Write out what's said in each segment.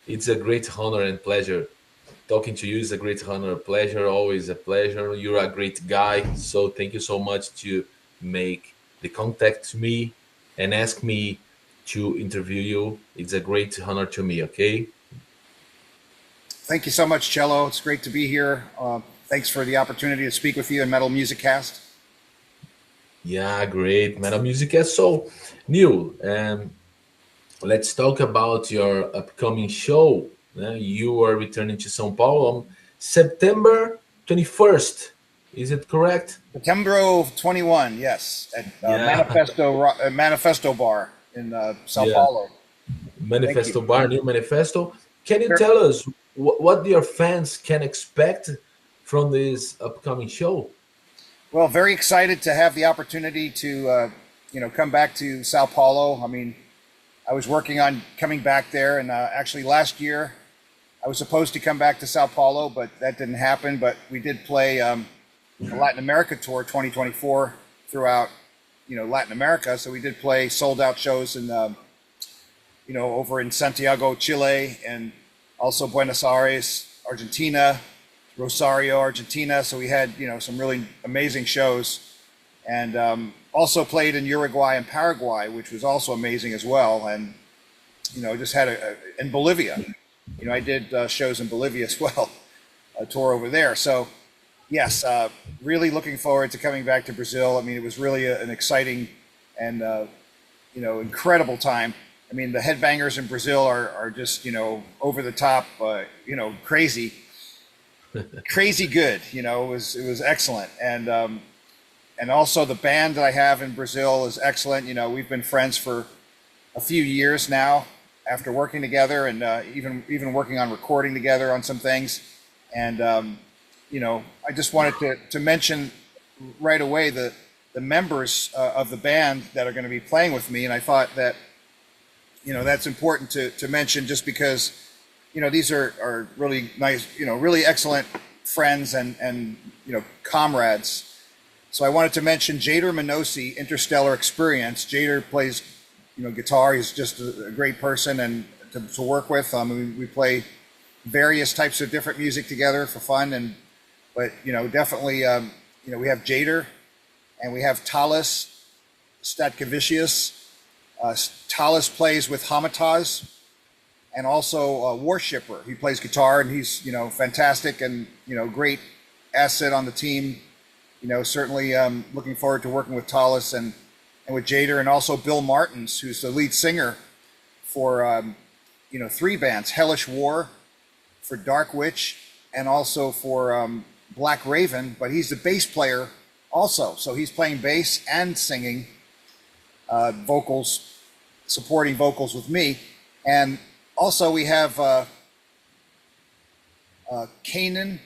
It's a great honor and pleasure. Talking to you is a great honor, pleasure, always a pleasure. You're a great guy. So thank you so much to make the contact to me and ask me to interview you. It's a great honor to me, okay? Thank you so much, Cello. It's great to be here. Thanks for the opportunity to speak with you in Metal Musikast. Yeah, great. Metal Musikast. So, Neil, let's talk about your upcoming show. You are returning to São Paulo on September 21st. Is it correct? Setembro 21, yes, at Yeah, Manifesto Bar in Sao yeah. Paulo. Thank you. Manifesto Bar, new Manifesto. Can you Sure. tell us what your fans can expect from this upcoming show? Well, very excited to have the opportunity to, come back to Sao Paulo. I mean, I was working on coming back there, and actually last year I was supposed to come back to Sao Paulo, but that didn't happen. But we did play the Latin America tour 2024 throughout, Latin America. So we did play sold out shows in, over in Santiago, Chile, and also Buenos Aires, Argentina, Rosario, Argentina. So we had, some really amazing shows, and also played in Uruguay and Paraguay, which was also amazing as well. And, just had in Bolivia, I did shows in Bolivia as well, a tour over there. So yes, really looking forward to coming back to Brazil. I mean, it was really an exciting and, incredible time. I mean, the headbangers in Brazil are just, over the top, crazy, crazy good. It was excellent. And also the band that I have in Brazil is excellent. We've been friends for a few years now after working together, and even working on recording together on some things. And, I just wanted to mention right away the members of the band that are going to be playing with me. And I thought that, that's important to mention, just because, these are really nice, really excellent friends and comrades. So I wanted to mention Jader Minosi, Interstellar Experience. Jader plays, guitar. He's just a great person and to work with. We play various types of different music together for fun, but definitely, we have Jader, and we have Talis Statkevicius. Talis plays with Hamataz, and also Worshipper. He plays guitar, and he's fantastic and great asset on the team. Certainly looking forward to working with Talis and with Jader, and also Bill Martins, who's the lead singer for three bands: Hellish War, for Dark Witch, and also for Black Raven. But he's the bass player also, so he's playing bass and singing vocals, supporting vocals with me. And also we have Kanan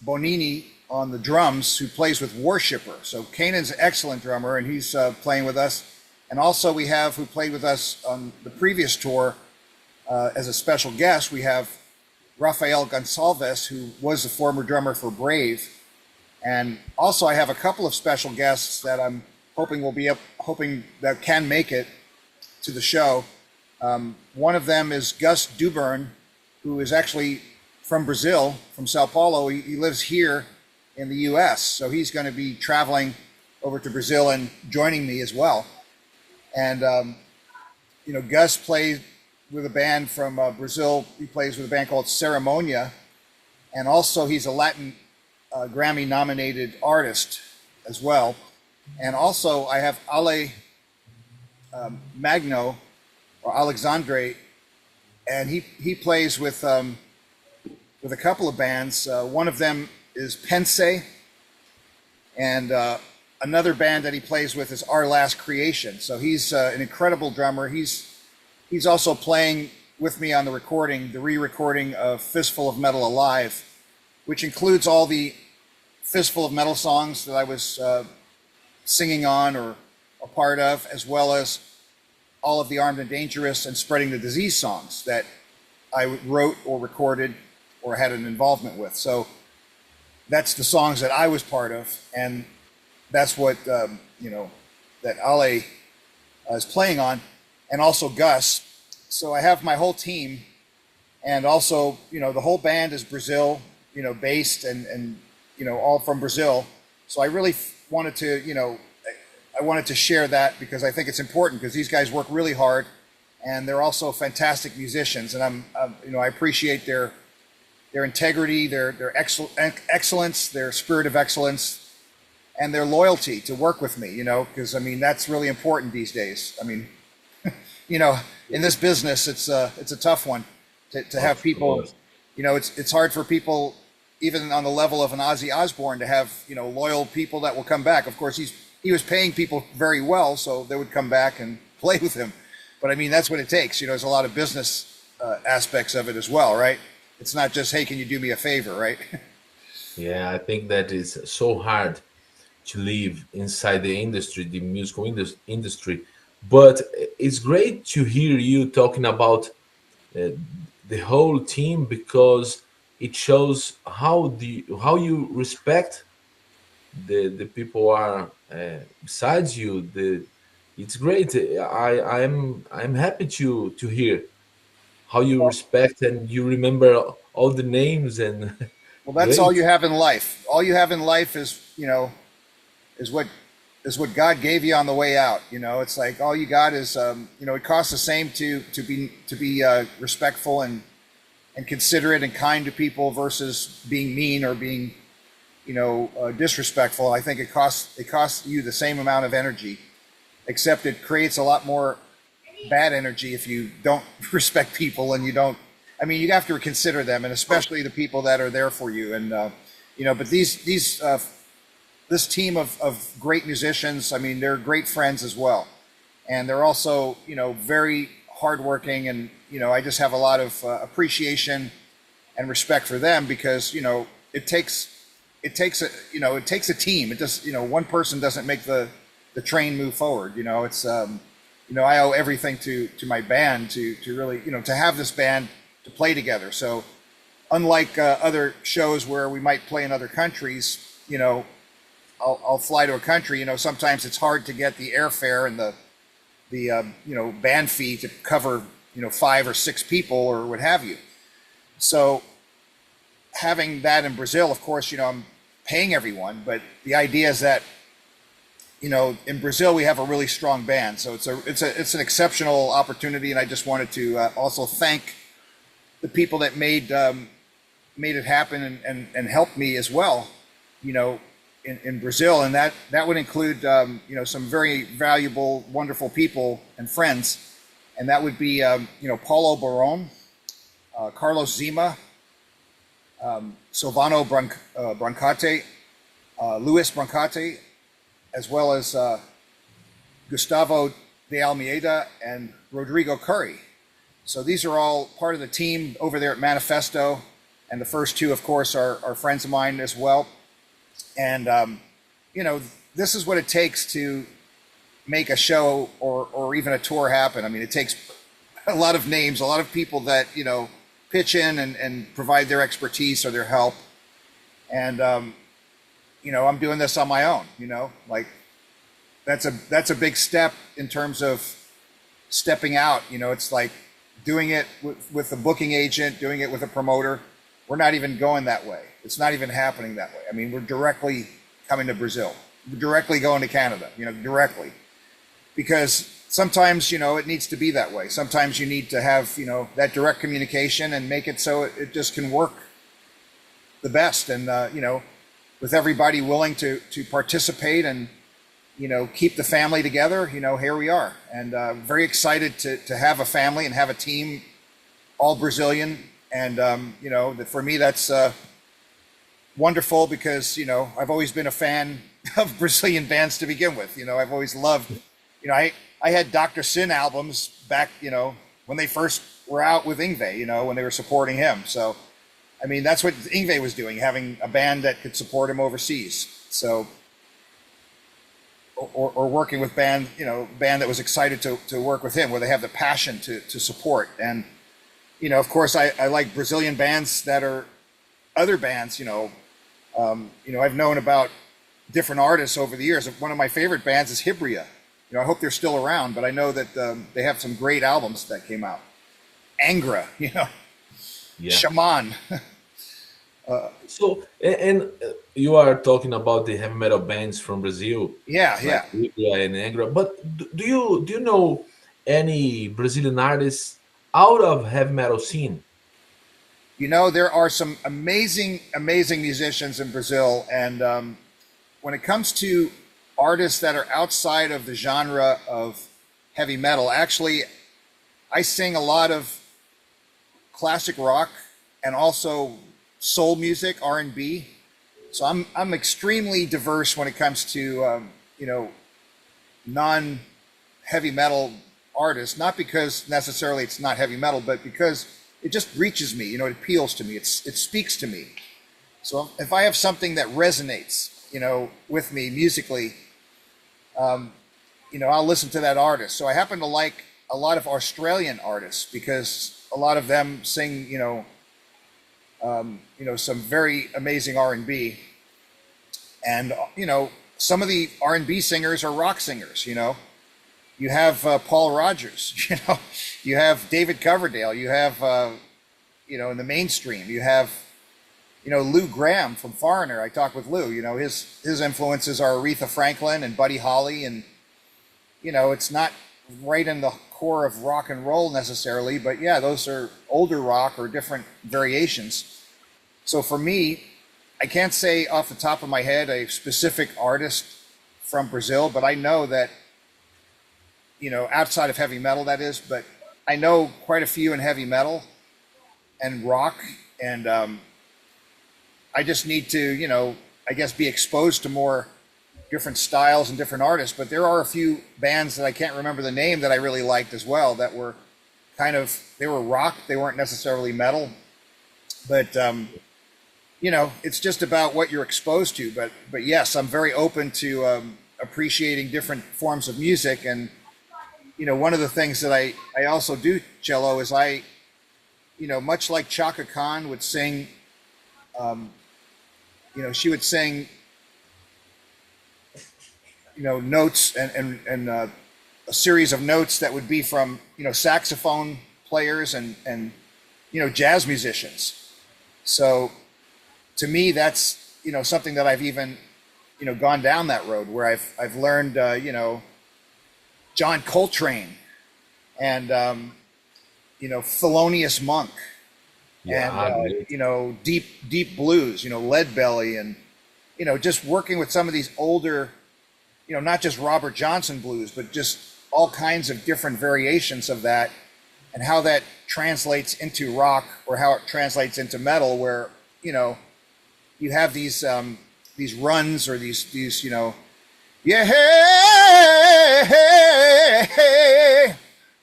Bonini on the drums, who plays with Worshipper. So Kanan's an excellent drummer, and he's playing with us. And also we have, who played with us on the previous tour as a special guest, we have Rafael Gonçalves, who was the former drummer for Brave. And also I have a couple of special guests that I'm hoping that can make it to the show. One of them is Gus Dubern, who is actually from Brazil, from Sao Paulo. He lives here in the US, so he's going to be traveling over to Brazil and joining me as well. And Gus plays with a band from Brazil. He plays with a band called Ceremonia, and also he's a Latin Grammy nominated artist as well. And also I have Ale Magno, or Alexandre, and he plays with a couple of bands. One of them is Pense, and another band that he plays with is Our Last Creation. So he's an incredible drummer. He's also playing with me on the re-recording of Fistfulnof Metal Alive, which includes all the Fistfulnof Metal songs that I was singing on or a part of, as well as all of the Armed and Dangerous and Spreading the Dis3as3 songs that I wrote or recorded or had an involvement with. So that's the songs that I was part of, and that's what that Ale is playing on, and also Gus. So I have my whole team, And also, the whole band is Brazil, based and all from Brazil. So I really wanted to, I wanted to share that because I think it's important because these guys work really hard and they're also fantastic musicians. And I appreciate their integrity, their excellence, their spirit of excellence, and their loyalty to work with me, because that's really important these days. In this business, it's a tough one to have people, it's hard for people, even on the level of an Ozzy Osbourne, to have, loyal people that will come back. Of course, he was paying people very well, so they would come back and play with him. But that's what it takes. There's a lot of business aspects of it as well, right? It's not just, hey, can you do me a favor, right? Yeah, I think that is so hard to live inside the industry, the musical industry. But it's great to hear you talking about the whole team, because it shows how you respect the people are besides you. It's great. I'm happy to hear how you respect and you remember all the names and well, that's great. all you have in life. All you have in life is what God gave you on the way out. It's like all you got is it costs the same to be respectful and considerate and kind to people versus being mean or being disrespectful. I think it costs you the same amount of energy, except it creates a lot more bad energy if you don't respect people and you don't. You have to consider them, and especially the people that are there for you. And but this team of great musicians, they're great friends as well, and they're also very hardworking, and I just have a lot of appreciation and respect for them because it takes a team. It just one person doesn't make the train move forward. It's I owe everything to my band to really to have this band to play together. So unlike other shows where we might play in other countries, I'll fly to a country. Sometimes it's hard to get the airfare and the band fee to cover 5 or 6 people or what have you. So having that in Brazil, of course, I'm paying everyone, but the idea is that in Brazil we have a really strong band, so it's an exceptional opportunity, and I just wanted to also thank the people that made it happen and helped me as well, in Brazil, and that would include some very valuable, wonderful people and friends, and that would be Paulo Barón, Carlos Zima, Silvano Brancate, Luis Brancate, as well as Gustavo de Almeida and Rodrigo Curry. So these are all part of the team over there at Manifesto, and the first 2, of course, are friends of mine as well. And this is what it takes to make a show or even a tour happen. It takes a lot of names, a lot of people that pitch in and provide their expertise or their help. And I'm doing this on my own. Like that's a big step in terms of stepping out. It's like doing it with a booking agent, doing it with a promoter. We're not even going that way. It's not even happening that way. We're directly coming to Brazil, we're directly going to Canada, directly. Because sometimes, it needs to be that way. Sometimes you need to have, that direct communication and make it so it just can work the best. And, with everybody willing to participate and, keep the family together, here we are. And very excited to have a family and have a team, all Brazilian. And, for me, that's wonderful because, I've always been a fan of Brazilian bands to begin with. I've always loved, I had Dr. Sin albums back, when they first were out with Yngwie, when they were supporting him. So, that's what Yngwie was doing, having a band that could support him overseas. So, or working with band that was excited to work with him, where they have the passion to support. And, of course, I like Brazilian bands that are other bands, I've known about different artists over the years. One of my favorite bands is Hibria. I hope they're still around, but I know that they have some great albums that came out. Angra, Yeah. shaman. So, and you are talking about the heavy metal bands from Brazil, Yeah, like yeah. Libra and Angra. But do you know any Brazilian artists out of heavy metal scene? You know, there are some amazing, amazing musicians in Brazil. And when it comes to artists that are outside of the genre of heavy metal, actually, I sing a lot of classic rock and also soul music, R&B. So I'm extremely diverse when it comes to non heavy metal artists. Not because necessarily it's not heavy metal, but because it just reaches me. You know, it appeals to me. It speaks to me. So if I have something that resonates, with me musically, I'll listen to that artist. So I happen to like a lot of Australian artists because a lot of them sing, some very amazing R&B. And, some of the R&B singers are rock singers, You have Paul Rogers, You have David Coverdale. You have, in the mainstream, you have, Lou Graham from Foreigner. I talked with Lou, his influences are Aretha Franklin and Buddy Holly. And, it's not right in the core of rock and roll necessarily, but yeah, those are older rock or different variations. So for me, I can't say off the top of my head a specific artist from Brazil, but I know that, outside of heavy metal, that is, but I know quite a few in heavy metal and rock. And I just need to, I guess, be exposed to more different styles and different artists. But there are a few bands that I can't remember the name that I really liked as well that were they were rock. They weren't necessarily metal. But, it's just about what you're exposed to. But yes, I'm very open to appreciating different forms of music. And, one of the things that I also do, Cello, is much like Chaka Khan would sing, she would sing, notes and a series of notes that would be from, saxophone players and jazz musicians. So to me, that's, something that I've even, gone down that road where I've learned, John Coltrane and, Thelonious Monk and, deep blues, Lead Belly and, just working with some of these older, not just Robert Johnson blues, but just all kinds of different variations of that and how that translates into rock or how it translates into metal where, you have these runs or these, yeah,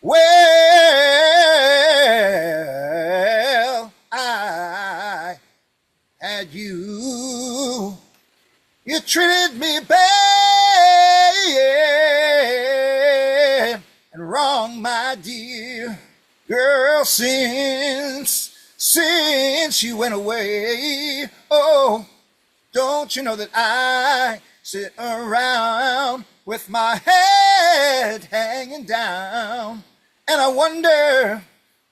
well, I had you treated me bad and wrong, my dear girl, since you went away. Oh, don't you know that I sit around with my head hanging down and I wonder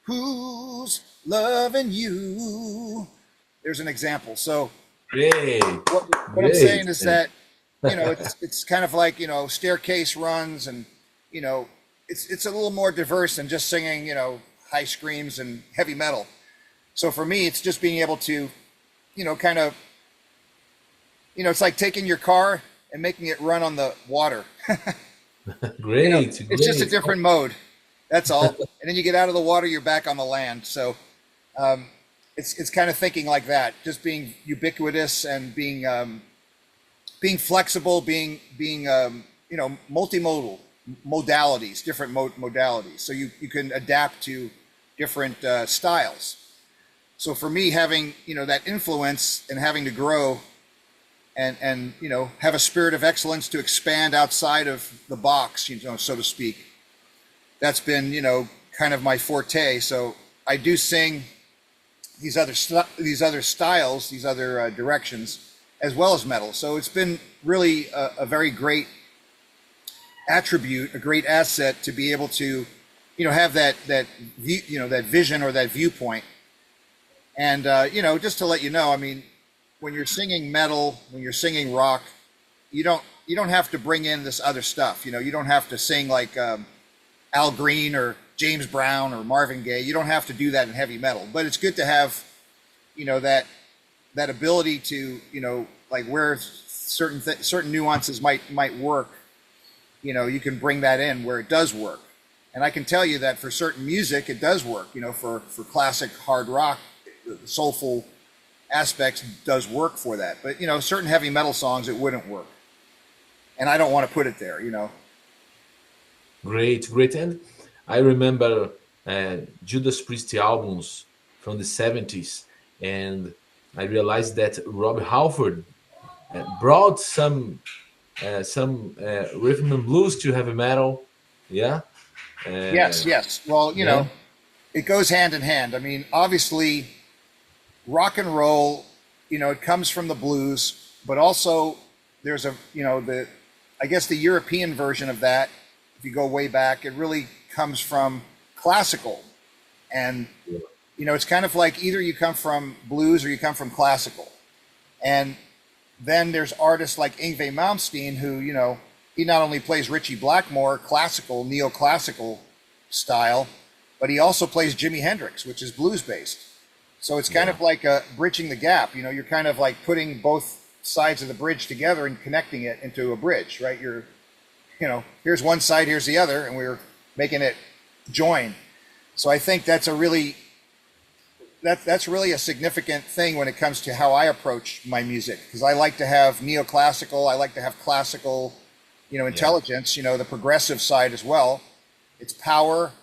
who's loving you. There's an example. So Great. what I'm saying is that, it's kind of like, staircase runs and, it's a little more diverse than just singing, high screams and heavy metal. So for me, it's just being able to, kind of, it's like taking your car and making it run on the water. Great. It's just a different mode. That's all. And then you get out of the water, you're back on the land. So it's kind of thinking like that, just being ubiquitous and being flexible, being multimodal modalities, different modalities. So you can adapt to different styles. So for me, having, that influence and having to grow and have a spirit of excellence to expand outside of the box, so to speak, that's been, kind of my forte. So I do sing these other styles, these other directions, as well as metal. So it's been really a very great attribute, a great asset to be able to, have that view, that vision or that viewpoint And you know, just to let you know, I mean, when you're singing metal, when you're singing rock, you don't have to bring in this other stuff. You know, you don't have to sing like Al Green or James Brown or Marvin Gaye. You don't have to do that in heavy metal. But it's good to have, you know, that ability to, you know, like where certain nuances might work. You know, you can bring that in where it does work. And I can tell you that for certain music, it does work. You know, for classic hard rock, the soulful aspects does work for that. But, you know, certain heavy metal songs, it wouldn't work. And I don't want to put it there, you know. Great, great. And I remember Judas Priest albums from the 70s, and I realized that Rob Halford brought some rhythm and blues to heavy metal. Yeah. Yes. Well, you know, it goes hand in hand. I mean, obviously, rock and roll, you know, it comes from the blues, but also there's a, you know, I guess the European version of that, if you go way back, it really comes from classical. And, you know, it's kind of like either you come from blues or you come from classical. And then there's artists like Yngwie Malmsteen who, you know, he not only plays Ritchie Blackmore, classical, neoclassical style, but he also plays Jimi Hendrix, which is blues-based. So it's kind of like bridging the gap. You know, you're kind of like putting both sides of the bridge together and connecting it into a bridge, right? You're, you know, here's one side, here's the other, and we're making it join. So I think that's really a significant thing when it comes to how I approach my music, because I like to have neoclassical, I like to have classical, you know, intelligence, you know, the progressive side as well. It's power,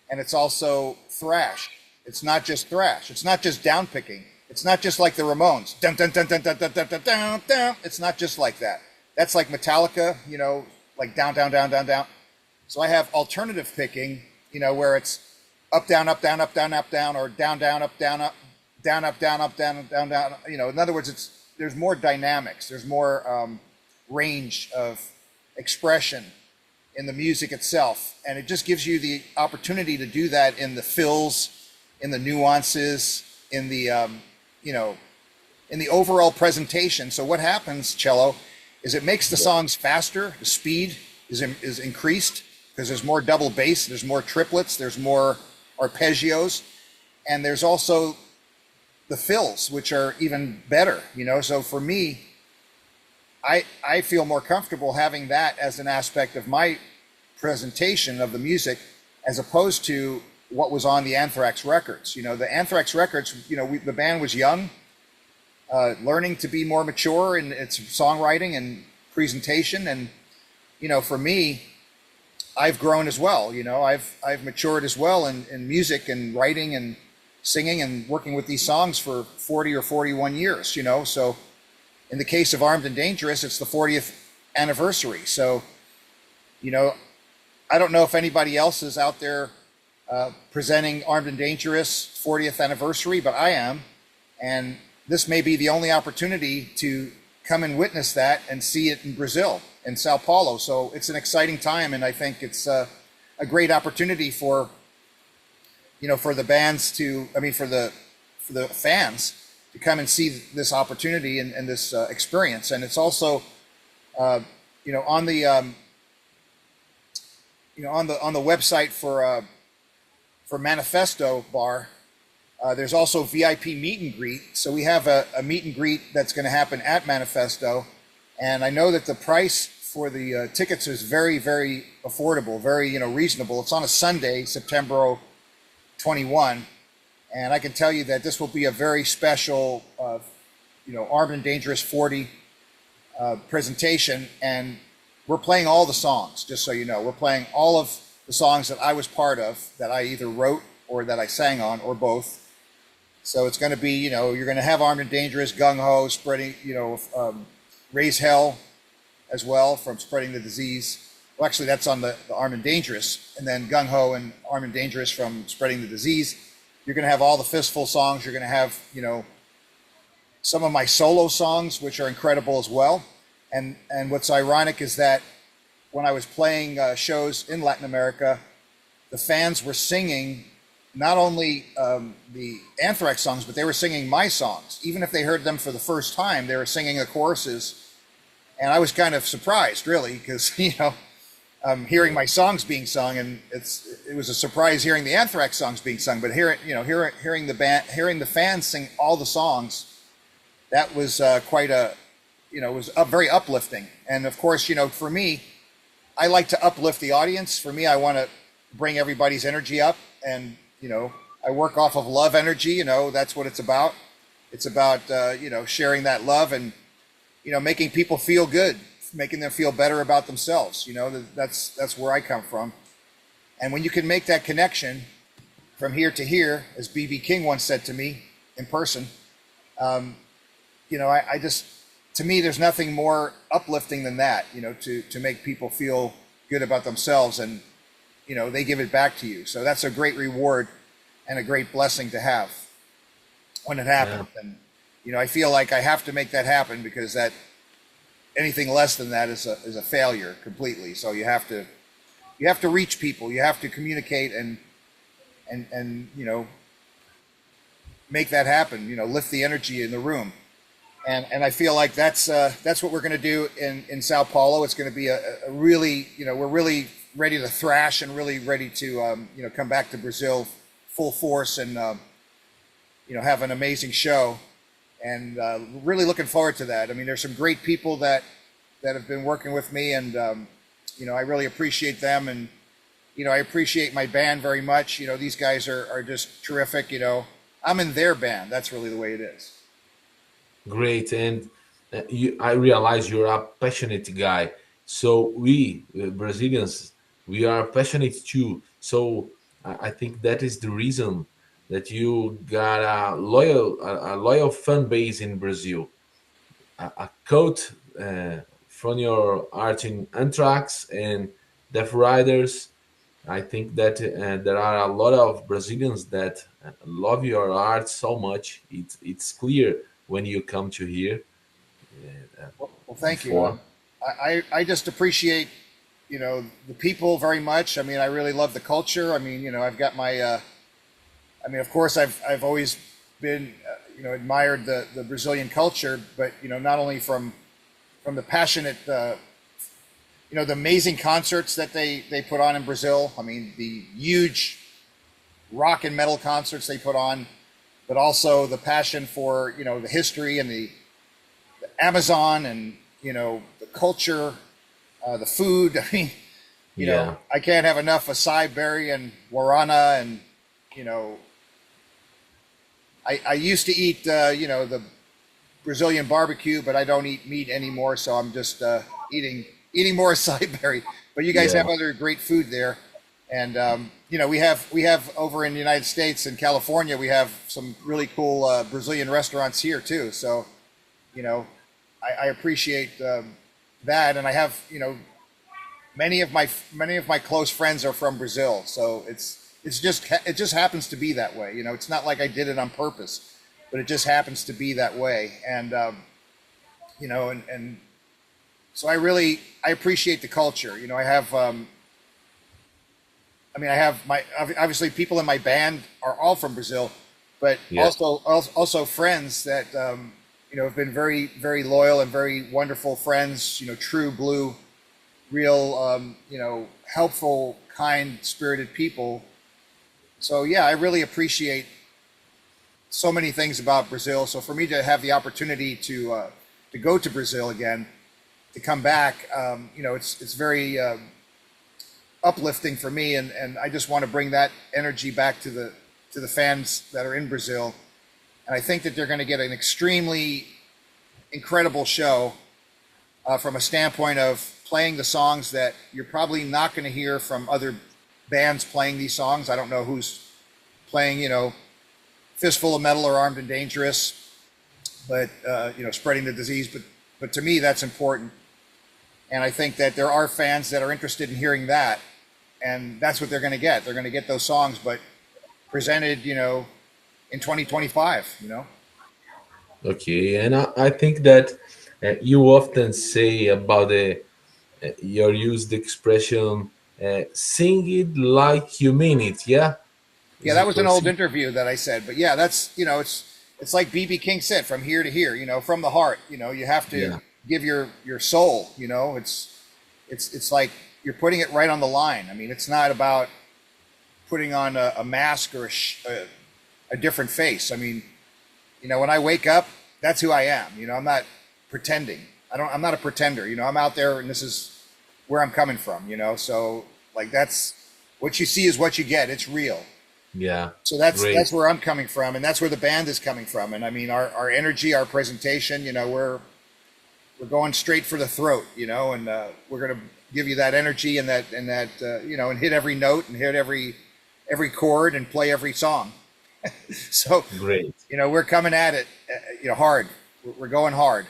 and it's also thrash. It's not just thrash. It's not just downpicking. It's not just like the Ramones. Dun, dun, dun, dun, dun, dun, dun, dun, dun, dun. It's not just like that. That's like Metallica, you know, like down, down, down, down, down. So I have alternative picking, you know, where it's up, down, up, down, up, down, up, down, or down, down, up, down, up, down, up, down, up, down, down, down. You know, in other words, there's more dynamics. There's more range of expression in the music itself. And it just gives you the opportunity to do that in the fills, in the nuances, in the, you know, in the overall presentation. So what happens, cello, is it makes the songs faster. The speed is increased because there's more double bass, there's more triplets, there's more arpeggios, and there's also the fills, which are even better, you know. So for me, I feel more comfortable having that as an aspect of my presentation of the music as opposed to what was on the Anthrax records. You know, the Anthrax records, you know, the band was young, learning to be more mature in its songwriting and presentation. And, you know, for me, I've grown as well. You know, I've matured as well in music and writing and singing and working with these songs for 40 or 41 years, you know. So in the case of Armed and Dangerous, it's the 40th anniversary. So, you know, I don't know if anybody else is out there presenting Armed and Dangerous 40th anniversary, but I am. And this may be the only opportunity to come and witness that and see it in Brazil, in Sao Paulo. So it's an exciting time, and I think it's a great opportunity for, you know, for the bands to, I mean, for the fans to come and see this opportunity and this experience. And it's also, you know, on the, you know, on the website for Manifesto Bar, there's also VIP meet and greet. So we have a meet and greet that's going to happen at Manifesto. And I know that the price for the tickets is very, very affordable, very, you know, reasonable. It's on a Sunday, September 21. And I can tell you that this will be a very special, you know, Armed and Dangerous 40 presentation. And we're playing all the songs, just so you know. We're playing all of the songs that I was part of, that I either wrote or that I sang on, or both. So it's going to be, you know, you're going to have Armed and Dangerous, Gung Ho, Spreading, you know, Raise Hell as well from Spreading the Disease. Well, actually, that's on the Armed and Dangerous. And then Gung Ho and Armed and Dangerous from Spreading the Disease. You're going to have all the Fistful songs. You're going to have, you know, some of my solo songs, which are incredible as well. And what's ironic is that when I was playing shows in Latin America, the fans were singing not only the Anthrax songs, but they were singing my songs. Even if they heard them for the first time, they were singing the choruses, and I was kind of surprised, really, because hearing my songs being sung, and it was a surprise hearing the Anthrax songs being sung. But hearing the fans sing all the songs, that was quite a, it was very uplifting. And of course, for me, I like to uplift the audience. For me, I want to bring everybody's energy up, and I work off of love energy. That's what it's about. It's about sharing that love and making people feel good, making them feel better about themselves. That's where I come from. And when you can make that connection from here to here, as B.B. King once said to me in person, I just, to me, there's nothing more uplifting than that, to make people feel good about themselves, and they give it back to you. So that's a great reward and a great blessing to have when it happens. Yeah. And I feel like I have to make that happen, because that anything less than that is a failure completely. So you have to reach people, you have to communicate and make that happen, lift the energy in the room. And I feel like that's what we're going to do in Sao Paulo. It's going to be a really, we're really ready to thrash and really ready to, come back to Brazil full force and, have an amazing show. And really looking forward to that. I mean, there's some great people that have been working with me, and, I really appreciate them. And, I appreciate my band very much. These guys are just terrific. I'm in their band. That's really the way it is. Great. And I realize you're a passionate guy. So we Brazilians, we are passionate too. So I think that is the reason that you got a loyal fan base in Brazil. A quote from your art in Anthrax and Death Riders. I think that there are a lot of Brazilians that love your art so much. It's clear when you come to here. Well, thank you. I just appreciate, the people very much. I mean, I really love the culture. I mean, I've got my, of course, I've always been, admired the Brazilian culture, but, not only from the passionate, the amazing concerts that they put on in Brazil. I mean, the huge rock and metal concerts they put on, but also the passion for, the history and the Amazon and, the culture, the food. I mean, I can't have enough acai berry and guarana, and, I used to eat, the Brazilian barbecue, but I don't eat meat anymore. So I'm just eating more acai berry. But you guys have other great food there. And, we have over in the United States and California, we have some really cool Brazilian restaurants here too. So, I appreciate that. And I have, many of my close friends are from Brazil. So it just happens to be that way. It's not like I did it on purpose, but it just happens to be that way. And, and so I appreciate the culture. I have, I have obviously people in my band are all from Brazil, but also friends that, have been very, very loyal and very wonderful friends, true blue, real, helpful, kind spirited people. So yeah, I really appreciate so many things about Brazil. So for me to have the opportunity to go to Brazil again, to come back, it's very, uplifting for me, and I just want to bring that energy back to the fans that are in Brazil. And I think that they're going to get an extremely incredible show from a standpoint of playing the songs that you're probably not going to hear from other bands playing these songs. I don't know who's playing, Fistfulnof Metal or Armed and Dangerous, but Spreading the Disease. But to me, that's important. And I think that there are fans that are interested in hearing that. And that's what they're going to get. They're going to get those songs, but presented, in 2025, Okay, and I think that you often say about your used expression, sing it like you mean it, yeah? Yeah, that was an old interview that I said, but yeah, that's, you know, it's like BB King said, from here to here, you know, from the heart, you know, you have to give your soul, you know, it's like you're putting it right on the line. I mean, it's not about putting on a mask or a different face. I mean, you know, when I wake up, that's who I am. You know, I'm not pretending. I'm not a pretender, you know, I'm out there and this is where I'm coming from, you know? So like, that's what you see is what you get. It's real. Yeah. So that's where I'm coming from, and that's where the band is coming from. And I mean, our energy, our presentation, you know, we're going straight for the throat, you know, and we're going to give you that energy and that you know, and hit every note and hit every chord and play every song. So great. You know, we're coming at it, you know, hard. We're going hard,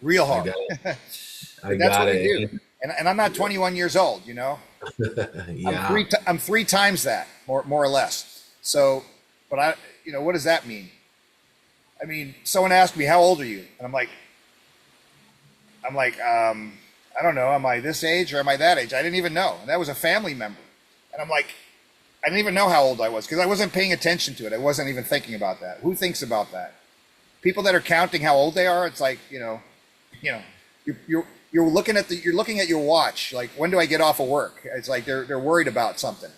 real hard. That's what we do. And I'm not 21 years old, you know. Yeah. I'm three times that, more or less. So, but you know, what does that mean? I mean, someone asked me, "How old are you?" And I'm like, I don't know. Am I this age or am I that age? I didn't even know. And that was a family member. And I'm like, I didn't even know how old I was because I wasn't paying attention to it. I wasn't even thinking about that. Who thinks about that? People that are counting how old they are, it's like, you know, you're looking at your watch. Like, when do I get off of work? It's like they're worried about something.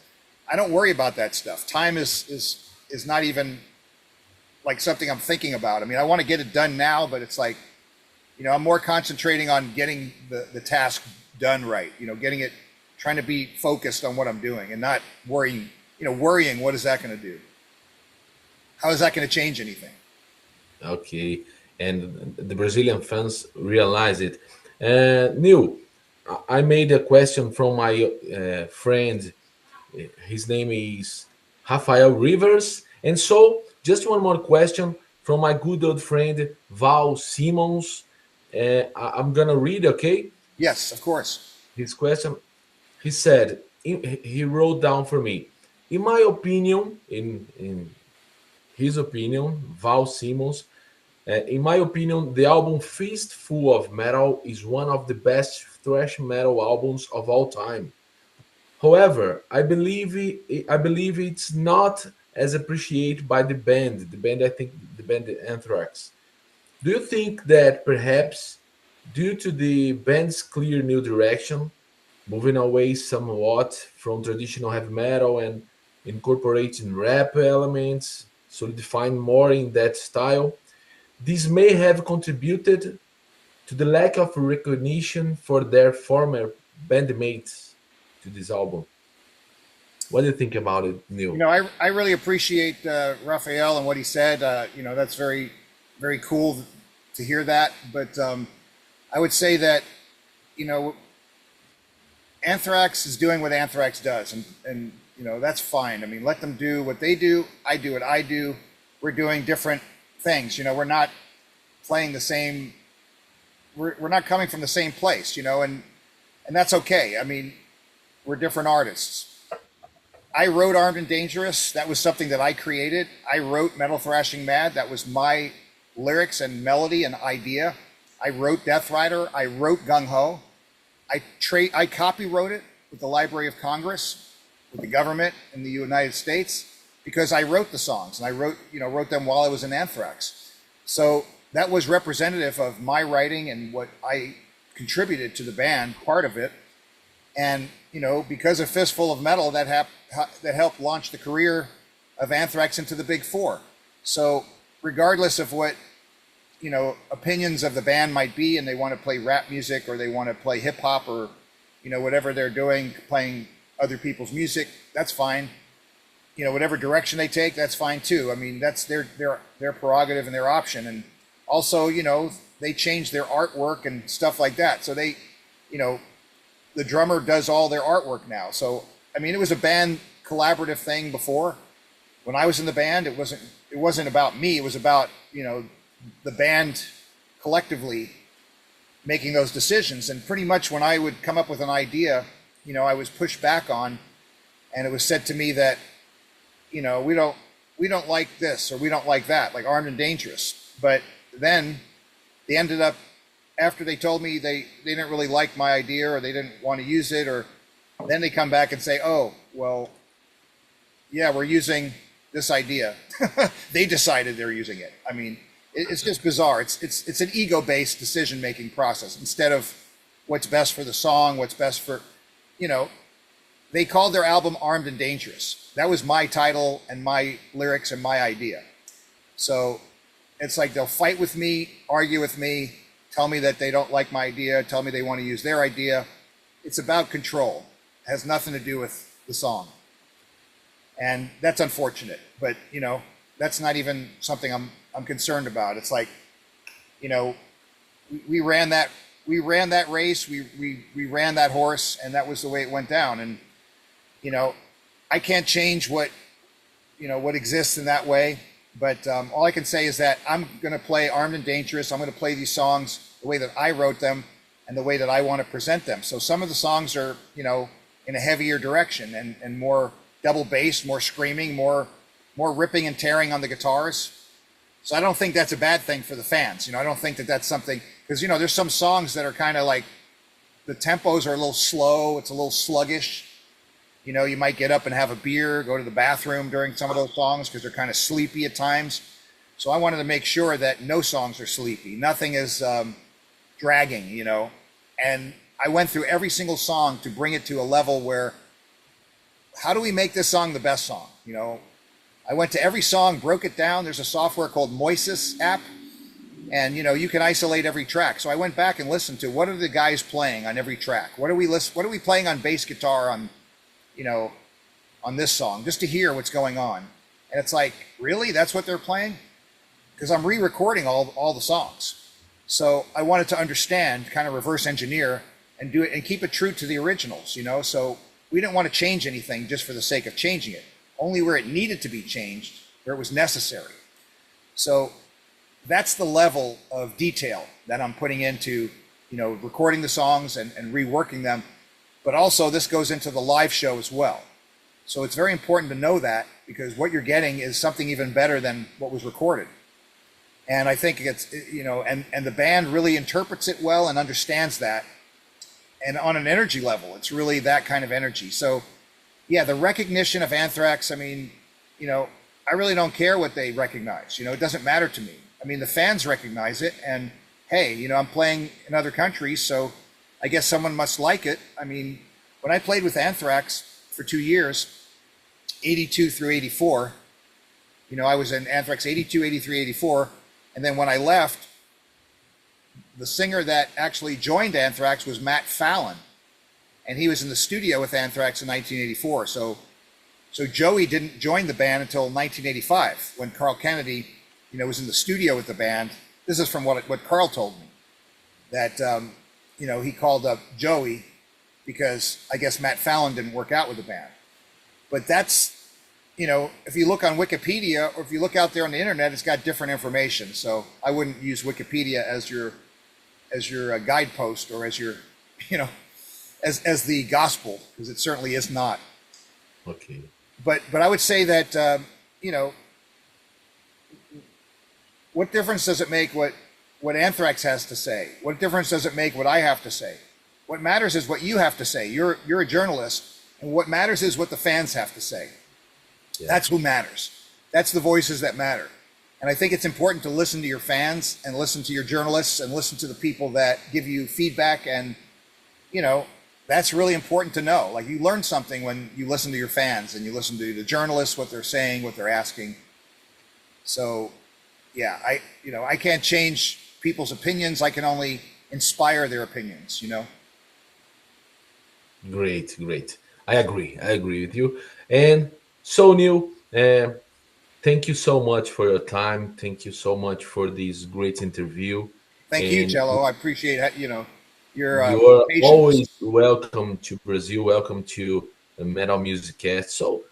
I don't worry about that stuff. Time is not even like something I'm thinking about. I mean, I want to get it done now, but it's like, you know, I'm more concentrating on getting the task done right. You know, trying to be focused on what I'm doing and not worrying. You know, worrying. What is that going to do? How is that going to change anything? Okay, and the Brazilian fans realize it. Neil, I made a question from my friend. His name is Rafael Rivers. And so, just one more question from my good old friend, Val Simmons. I'm going to read, okay? Yes, of course. His question, he said, he wrote down for me, in my opinion, in his opinion, Val Simmons, in my opinion, the album Fistfulnof Metal is one of the best thrash metal albums of all time. However, I believe it's not as appreciated by the band. I think the band Anthrax. Do you think that perhaps due to the band's clear new direction, moving away somewhat from traditional heavy metal and incorporating rap elements, solidifying more in that style, this may have contributed to the lack of recognition for their former bandmates to this album? What do you think about it, Neil? You know, I really appreciate Raphael and what he said. You know, that's very, very cool to hear that. But I would say that, you know, Anthrax is doing what Anthrax does, and you know, that's fine. I mean, let them do what they do. I do what I do. We're doing different things. You know, we're not playing the same. We're not coming from the same place. You know, and that's okay. I mean, we're different artists. I wrote Armed and Dangerous. That was something that I created. I wrote Metal Thrashing Mad. That was my lyrics and melody and idea. I wrote Death Rider. I wrote Gung Ho. I copy-wrote it with the Library of Congress, with the government in the United States, because I wrote the songs and I wrote them while I was in Anthrax. So that was representative of my writing and what I contributed to the band, part of it. And, you know, because of Fistfulnof Metal, that helped launch the career of Anthrax into the Big Four. So regardless of what, you know, opinions of the band might be, and they want to play rap music or they want to play hip hop or, you know, whatever they're doing, playing other people's music, that's fine. You know, whatever direction they take, that's fine too. I mean, that's their prerogative and their option. And also, you know, they change their artwork and stuff like that. So they, you know, the drummer does all their artwork now. So, I mean, it was a band collaborative thing before. When I was in the band, it wasn't about me. It was about, you know, the band collectively making those decisions. And pretty much when I would come up with an idea, you know, I was pushed back on, and it was said to me that, you know, we don't like this or we don't like that, like Armed and Dangerous. But then they ended up, after they told me they didn't really like my idea or they didn't want to use it, or then they come back and say, oh, well, yeah, we're using this idea. They decided they're using it. I mean, it's just bizarre. It's an ego-based decision-making process instead of what's best for the song, what's best for, you know, they called their album Armed and Dangerous. That was my title and my lyrics and my idea. So it's like they'll fight with me, argue with me, tell me that they don't like my idea, tell me they want to use their idea. It's about control. It has nothing to do with the song. And that's unfortunate, but you know, that's not even something I'm concerned about. It's like, you know, we ran that race, we ran that horse, and that was the way it went down. And you know, I can't change what exists in that way. But all I can say is that I'm going to play Armed and Dangerous. I'm going to play these songs the way that I wrote them and the way that I want to present them. So some of the songs are, you know, in a heavier direction and more double bass, more screaming, more ripping and tearing on the guitars. So I don't think that's a bad thing for the fans. You know, I don't think that that's something, because, you know, there's some songs that are kind of like the tempos are a little slow. It's a little sluggish. You know, you might get up and have a beer, go to the bathroom during some of those songs because they're kind of sleepy at times. So I wanted to make sure that no songs are sleepy. Nothing is dragging, you know. And I went through every single song to bring it to a level where, how do we make this song the best song? You know, I went to every song, broke it down. There's a software called Moises app. And, you know, you can isolate every track. So I went back and listened to what are the guys playing on every track? What are we playing on bass guitar on, you know, on this song, just to hear what's going on. And it's like, really? That's what they're playing? Because I'm re-recording all the songs. So I wanted to understand, kind of reverse engineer and do it and keep it true to the originals, you know? So we didn't want to change anything just for the sake of changing it, only where it needed to be changed, where it was necessary. So that's the level of detail that I'm putting into, you know, recording the songs and reworking them. But also this goes into the live show as well. So it's very important to know that, because what you're getting is something even better than what was recorded. And I think it's, you know, and the band really interprets it well and understands that. And on an energy level, it's really that kind of energy. So yeah, the recognition of Anthrax, I mean, you know, I really don't care what they recognize. You know, it doesn't matter to me. I mean, the fans recognize it, and hey, you know, I'm playing in other countries, so I guess someone must like it. I mean, when I played with Anthrax for 2 years, 82 through 84, you know, I was in Anthrax 82, 83, 84. And then when I left, the singer that actually joined Anthrax was Matt Fallon. And he was in the studio with Anthrax in 1984. So Joey didn't join the band until 1985, when Carl Kennedy, you know, was in the studio with the band. This is from what Carl told me, that, you know, he called up Joey because I guess Matt Fallon didn't work out with the band. But that's, you know, if you look on Wikipedia or if you look out there on the internet, it's got different information. So I wouldn't use Wikipedia as your guidepost or as your, you know, as the gospel, because it certainly is not. Okay. But I would say that, you know, what difference does it make what Anthrax has to say? What difference does it make what I have to say? What matters is what you have to say. You're a journalist, and what matters is what the fans have to say. Yeah. That's who matters. That's the voices that matter. And I think it's important to listen to your fans and listen to your journalists and listen to the people that give you feedback. And, you know, that's really important to know. Like, you learn something when you listen to your fans and you listen to the journalists, what they're saying, what they're asking. So, yeah, I can't change people's opinions. I can only inspire their opinions, you know? Great. I agree with you. And so, Neil, thank you so much for your time. Thank you so much for this great interview. Thank you, Jello. I appreciate, you know, your you're patience. Always welcome to Brazil. Welcome to the Metal Musikast. So